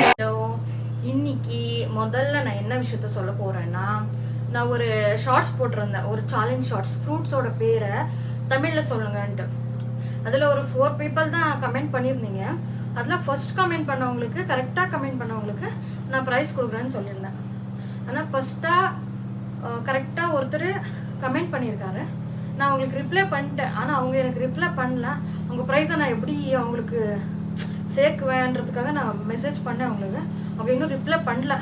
Hello, இன்னைக்கு முதல்ல நான் என்ன விஷயத்த சொல்ல போறேன்னா, நான் ஒரு ஷார்ட்ஸ் போட்டிருந்தேன், ஒரு சேலஞ்ச் ஷார்ட்ஸ், ஃப்ரூட்ஸோட பேரை தமிழில் சொல்லுங்கன்ட்டு. அதில் ஒரு 4 people தான் கமெண்ட் பண்ணியிருந்தீங்க. அதில் ஃபர்ஸ்ட் கமெண்ட் பண்ணவங்களுக்கு, கரெக்டாக கமெண்ட் பண்ணவங்களுக்கு நான் ப்ரைஸ் கொடுக்குறேன்னு சொல்லியிருந்தேன். ஆனால் ஃபஸ்ட்டாக கரெக்டாக ஒருத்தர் கமெண்ட் பண்ணியிருக்காரு. நான் அவங்களுக்கு ரிப்ளை பண்ணிட்டேன். ஆனால் அவங்க எனக்கு ரிப்ளை பண்ணல. அவங்க ப்ரைஸை நான் எப்படி அவங்களுக்கு சேர்க்குவேன்றதுக்காக நான் மெசேஜ் பண்ணேன் அவங்களுக்கு. அவங்க இன்னும் ரிப்ளை பண்ணல.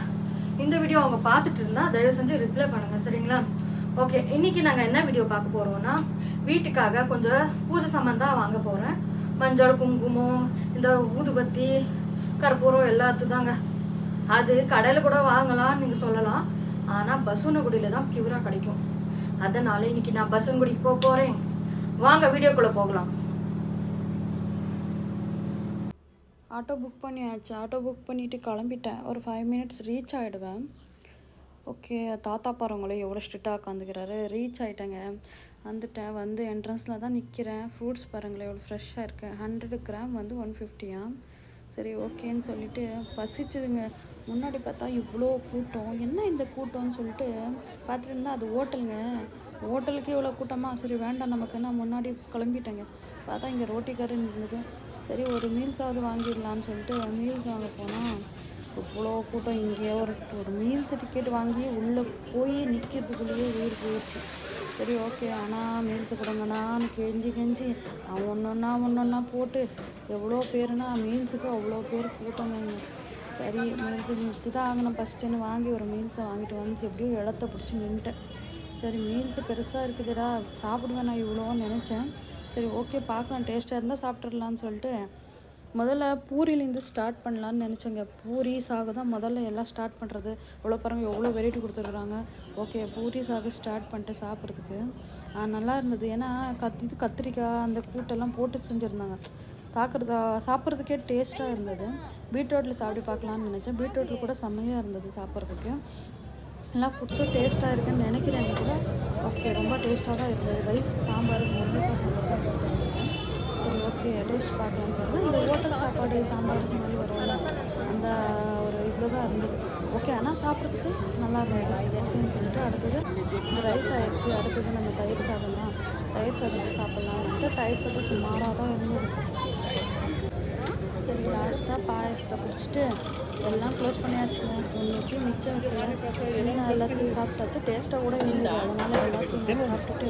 இந்த வீடியோ அவங்க பார்த்துட்டு இருந்தால் தயவு செஞ்சு ரிப்ளை பண்ணுங்கள், சரிங்களா? ஓகே, இன்றைக்கி நாங்கள் என்ன வீடியோ பார்க்க போகிறோன்னா, வீட்டுக்காக கொஞ்சம் பூஜை சாமான் தான் வாங்க போகிறேன். மஞ்சள், குங்குமம், இந்த ஊதுபத்தி, கற்பூரம் எல்லாத்துக்கும் தாங்க. அது கடையில் கூட வாங்கலாம் நீங்கள் சொல்லலாம். ஆனால் பசுவனகுடியில் தான் பியூராக கிடைக்கும். அதனால் இன்றைக்கி நான் பசுவனகுடிக்கு போக போகிறேன். வாங்க வீடியோக்குள்ளே போகலாம். ஆட்டோ புக் பண்ணியாச்சு. ஆட்டோ புக் பண்ணிவிட்டு கிளம்பிட்டேன். ஒரு 5 minutes ரீச் ஆகிடுவேன். ஓகே, தாத்தா பாருங்களே எவ்வளோ ஸ்ட்ரிக்டாக உட்காந்துக்கிறாரு. ரீச் ஆகிட்டேங்க, வந்துட்டேன். வந்து என்ட்ரன்ஸில் தான் நிற்கிறேன். ஃப்ரூட்ஸ் பாருங்களேன் எவ்வளோ ஃப்ரெஷ்ஷாக இருக்கேன். 100 கிராம் வந்து 150. சரி ஓகேன்னு சொல்லிவிட்டு பசிச்சுதுங்க. முன்னாடி பார்த்தா இவ்வளோ கூட்டம், என்ன இந்த கூட்டம்னு சொல்லிட்டு பார்த்துட்டு இருந்தால் அது ஹோட்டலுங்க. ஹோட்டலுக்கு இவ்வளோ கூட்டமாக, சரி வேண்டாம் நமக்கு, நான் முன்னாடி கிளம்பிட்டேங்க. பார்த்தா இங்கே ரோட்டிக்காரர் இருந்தது. சரி ஒரு மீல்ஸாவது வாங்கிடலான்னு சொல்லிட்டு மீல்ஸ் வாங்க போனால் இவ்வளோ கூட்டம். இங்கே ஒரு மீல்ஸ் டிக்கெட் வாங்கி உள்ளே போய் நிற்கிறதுக்குள்ளேயே உயிர் போயிடுச்சு. சரி ஓகே, ஆனால் மீல்ஸை கொடுங்கண்ணான்னு கெஞ்சி ஒன்றொன்னா போட்டு எவ்வளோ பேருனா மீல்ஸுக்கு அவ்வளோ பேர் கூட்டங்க. சரி மீல்ஸு நிறுத்தி தான் ஆகணும் ஃபஸ்ட்டுன்னு வாங்கி ஒரு மீல்ஸை வாங்கிட்டு வந்து எப்படியோ இடத்த பிடிச்சி நின்ட்டேன். சரி மீல்ஸு பெருசாக இருக்குதுடா, சாப்பிடுவேன் நான் இவ்வளோன்னு நினச்சேன். சரி ஓகே பார்க்கலாம், டேஸ்ட்டாக இருந்தால் சாப்பிட்றலான்னு சொல்லிட்டு முதல்ல பூரிலேருந்து ஸ்டார்ட் பண்ணலான்னு நினச்சேங்க. பூரி சாகு தான் முதல்ல எல்லாம் ஸ்டார்ட் பண்ணுறது. இவ்வளோ பாருங்கள் எவ்வளோ வெரைட்டி கொடுத்துருக்குறாங்க. ஓகே பூரி சாகு ஸ்டார்ட் பண்ணிட்டு சாப்பிட்றதுக்கு நல்லா இருந்தது. ஏன்னா கத்திரிக்காய் அந்த கூட்டெல்லாம் போட்டு செஞ்சுருந்தாங்க. சாப்பிட்றதுக்கே டேஸ்ட்டாக இருந்தது. பீட்ரூட்டில் சாப்பிட்டு பார்க்கலான்னு நினச்சேன். பீட்ரூட்டில் கூட செம்மையாக இருந்தது சாப்பிட்றதுக்கு. எல்லா ஃபுட்ஸும் டேஸ்ட்டாக இருக்குன்னு நினைக்கிறேன் கூட. ஓகே ரொம்ப டேஸ்ட்டாக தான் இருந்தது. ரைஸுக்கு சாம்பார், முருங்கைக்காய் சாம்பார் தான் கொடுத்துருந்தாங்க. சரி ஓகே டேஸ்ட் பார்க்கலான்னு சொல்லிட்டு இந்த ஹோட்டல் சாப்பாடு சாம்பார் மாதிரி வரும்ல அந்த ஒரு இதில் தான் இருந்தது. ஓகே ஆனால் சாப்பிட்றதுக்கு நல்லா இருந்தது ஓகேன்னு சொல்லிட்டு அடுத்தது இந்த ரைஸ் ஆகிடுச்சு. அடுத்தது நம்ம தயிர் சாதம் தான், தயிர் சாதத்தை சாப்பிட்லான்ட்டு தயிர் சாதம் சுமாராக தான் இருந்தது. சரி லாஸ்ட்டாக பாயசத்தை குடிச்சிட்டு எல்லாம் க்ளோஸ் பண்ணியாச்சுங்க. இன்னைக்கு மிச்சம் வைக்கல, எல்லாத்தையும் சாப்பிட்டாச்சு. டேஸ்ட்டாக கூட இருந்தது. அதனால் எல்லாத்தையும் சாப்பிட்டுட்டு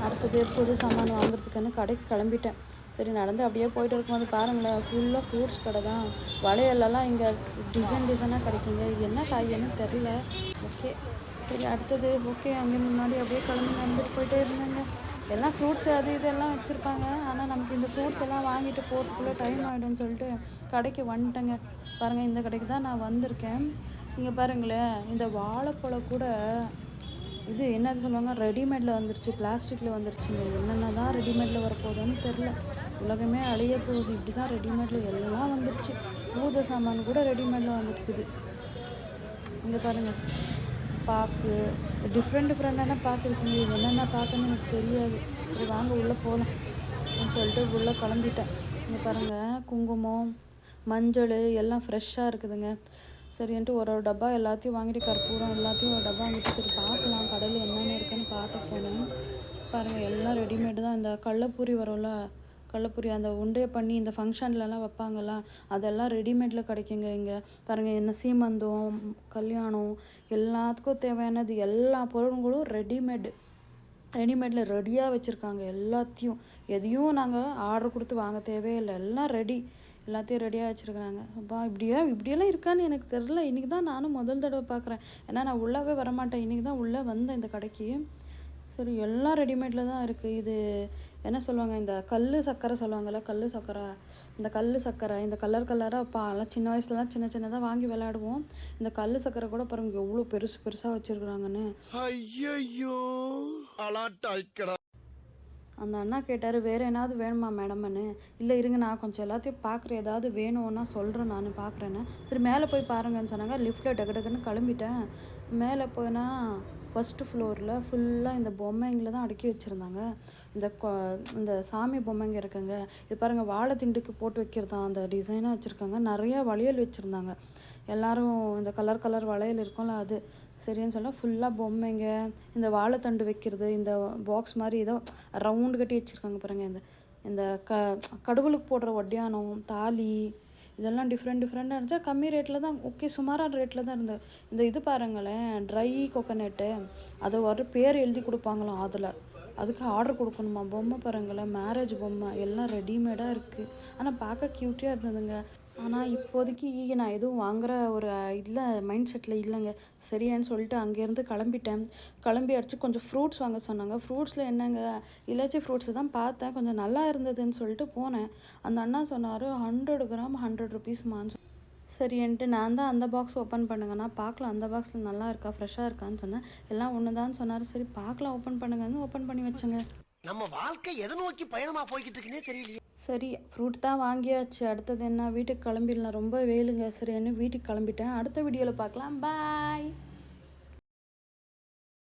அடுத்தது புது சாமான் வாங்குறதுக்குன்னு கடைக்கு கிளம்பிட்டேன். சரி நடந்து அப்படியே போயிட்டு இருக்கும்போது பாருங்களேன் ஃபுல்லாக ஃப்ரூட்ஸ் கடை தான். வளையலெல்லாம் இங்கே டிசைனாக கிடைக்குங்க. இது என்ன காய்ன்னு தெரில. ஓகே சரி அடுத்தது ஓகே அங்கே முன்னாடி அப்படியே கிளம்பி நடந்துட்டு போயிட்டே இருந்தாங்க. எல்லாம் ஃப்ரூட்ஸ் அது இதெல்லாம் வச்சுருப்பாங்க. ஆனால் நமக்கு இந்த ஃப்ரூட்ஸ் எல்லாம் வாங்கிட்டு போகிறதுக்குள்ளே டைம் ஆகிடும்னு சொல்லிட்டு கடைக்கு வந்துட்டேங்க. பாருங்கள் இந்த கடைக்கு தான் நான் வந்திருக்கேன். இங்கே பாருங்களேன் இந்த வாழைப்பழம் கூட இது என்னது சொல்லுவாங்க, ரெடிமேடில் வந்துருச்சு, பிளாஸ்டிக்கில் வந்துருச்சுங்க. என்னென்ன தான் ரெடிமேடில் வரப்போகுதுன்னு தெரில. உலகமே அழிய போகுது. இப்படி தான் ரெடிமேடில் எல்லாம் வந்துருச்சு. பூஜை சாமான் கூட ரெடிமேடில் வந்துருக்குது. இங்கே பாருங்கள் பாக்கு, டிஃப்ரெண்டான பாக்கு இருக்குங்க. இது என்னென்ன பாக்குன்னு எனக்கு தெரியாது. இது வாங்க உள்ளே போகலாம் சொல்லிட்டு உள்ளே கிளம்பிட்டேன். இங்கே பாருங்கள் குங்குமம், மஞ்சள் எல்லாம் ஃப்ரெஷ்ஷாக இருக்குதுங்க. சரின்ட்டு ஒரு டப்பா எல்லாத்தையும் வாங்கிட்டு, கற்பூரம் எல்லாத்தையும் ஒரு டப்பா வாங்கிட்டு சரி பார்க்கலாம் கடையில் என்னென்ன இருக்குன்னு பார்க்க போனேன். பாருங்கள் எல்லாம் ரெடிமேடு தான். இந்த கடலப்பூரி வரும்ல, கடலப்பூரி அந்த உண்டையை பண்ணி இந்த ஃபங்க்ஷன்லலாம் வைப்பாங்கள்ல, அதெல்லாம் ரெடிமேடில் கிடைக்குங்க. இங்கே பாருங்கள் என்ன சீமந்தம், கல்யாணம் எல்லாத்துக்கும் தேவையானது எல்லா பொருளுங்களும் ரெடிமேடில் ரெடியாக வச்சுருக்காங்க. எல்லாத்தையும் எதையும் நாங்கள் ஆர்டர் கொடுத்து வாங்க தேவையில்லை. எல்லாம் எல்லாத்தையும் ரெடியாக வச்சுருக்குறாங்க. அப்பா இப்படியெல்லாம் இருக்கான்னு எனக்கு தெரில. இன்றைக்கி தான் நானும் முதல் தடவை பார்க்குறேன். ஏன்னா நான் உள்ளவே வரமாட்டேன். இன்றைக்கி தான் உள்ளே வந்தேன் இந்த கடைக்கு. சரி எல்லாம் ரெடிமேடில் தான் இருக்குது. இது என்ன சொல்லுவாங்க, இந்த கல் சக்கரை சொல்லுவாங்கள்ல, இந்த கல் சக்கரை இந்த கலராக எல்லாம் சின்ன வயசுலலாம் சின்னதாக வாங்கி விளையாடுவோம். இந்த கல் சக்கரை கூட பாருங்கள் எவ்வளோ பெருசாக வச்சுருக்குறாங்கன்னு. அந்த அண்ணா கேட்டார் வேறு ஏதாவது வேணுமா மேடம்னு. இல்லை இருங்க நான் கொஞ்சம் எல்லாத்தையும் பார்க்குறேன், ஏதாவது வேணும்னா சொல்கிறேன் நான் பார்க்குறேன்னு. சரி மேலே போய் பாருங்கன்னு சொன்னாங்க. லிஃப்ட்டில் டக்குன்னு கிளம்பிட்டேன். மேலே போனால் ஃபஸ்ட்டு ஃப்ளோரில் ஃபுல்லாக இந்த பொம்மைங்களை தான் அடுக்கி வச்சுருந்தாங்க. இந்த சாமி பொம்மைங்க இருக்குங்க, இது பாருங்கள், வாழை திண்டுக்கு போட்டு வைக்கிறதா அந்த டிசைனாக வச்சுருக்காங்க. நிறையா வளையல் வச்சுருந்தாங்க. எல்லோரும் இந்த கலர் கலர் வளையல் இருக்கும்ல அது சரின்னு சொல்ல ஃபுல்லாக பொம்மைங்க, இந்த வாழைத்தண்டு வைக்கிறது, இந்த பாக்ஸ் மாதிரி ஏதோ ரவுண்டு கட்டி வச்சுருக்காங்க பாருங்கள். இந்த கடவுளுக்கு போடுற ஒட்டியானம், தாலி, இதெல்லாம் டிஃப்ரெண்ட்டாக இருந்துச்சு. கம்மி ரேட்டில் தான், ஓகே, சுமாரான ரேட்டில் தான் இருந்தது. இந்த இது பாருங்களேன், ட்ரை கோகோனட்டு, அதை ஒரு பேர் எழுதி கொடுப்பாங்களாம் அதில். அதுக்கு ஆர்டர் கொடுக்கணுமா. பொம்மை பாருங்களேன், மேரேஜ் பொம்மை எல்லாம் ரெடிமேடாக இருக்குது. ஆனால் பார்க்க க்யூட்டியாக இருந்ததுங்க. ஆனால் இப்போதைக்கு நான் எதுவும் வாங்குகிற ஒரு மைண்ட் செட்டில் இல்லைங்க. சரியான்னு சொல்லிட்டு அங்கேருந்து கிளம்பிட்டேன். கிளம்பி அடிச்சு கொஞ்சம் ஃப்ரூட்ஸ் வாங்க சொன்னாங்க. ஃப்ரூட்ஸில் என்னங்க, இலாச்சி ஃப்ரூட்ஸு தான் பார்த்தேன், கொஞ்சம் நல்லா இருந்ததுன்னு சொல்லிட்டு போனேன். அந்த அண்ணா சொன்னார் 100 கிராம் 100 ருபீஸ்மான்னு. சரின்ட்டு நான் தான் அந்த பாக்ஸ் ஓப்பன் பண்ணுங்கண்ணா, பார்க்கலாம் அந்த பாக்ஸில் நல்லா இருக்கா, ஃப்ரெஷ்ஷாக இருக்கான்னு சொன்னேன். எல்லாம் ஒன்று தான் சொன்னார். சரி பார்க்கலாம், ஓப்பன் பண்ணுங்கன்னு ஓப்பன் பண்ணி வச்சேங்க. நம்ம வாழ்க்கை எதை நோக்கி பயணமா போய்கிட்டு இருக்குன்னே தெரியலையே. சரி, ஃப்ரூட் தான் வாங்கியாச்சு. அடுத்தது என்ன, வீட்டுக்கு கிளம்பிடலாம். ரொம்ப வெயிலுங்க. சரி, என்ன வீட்டுக்கு கிளம்பிட்டேன். அடுத்த வீடியோவில் பார்க்கலாம். பாய்.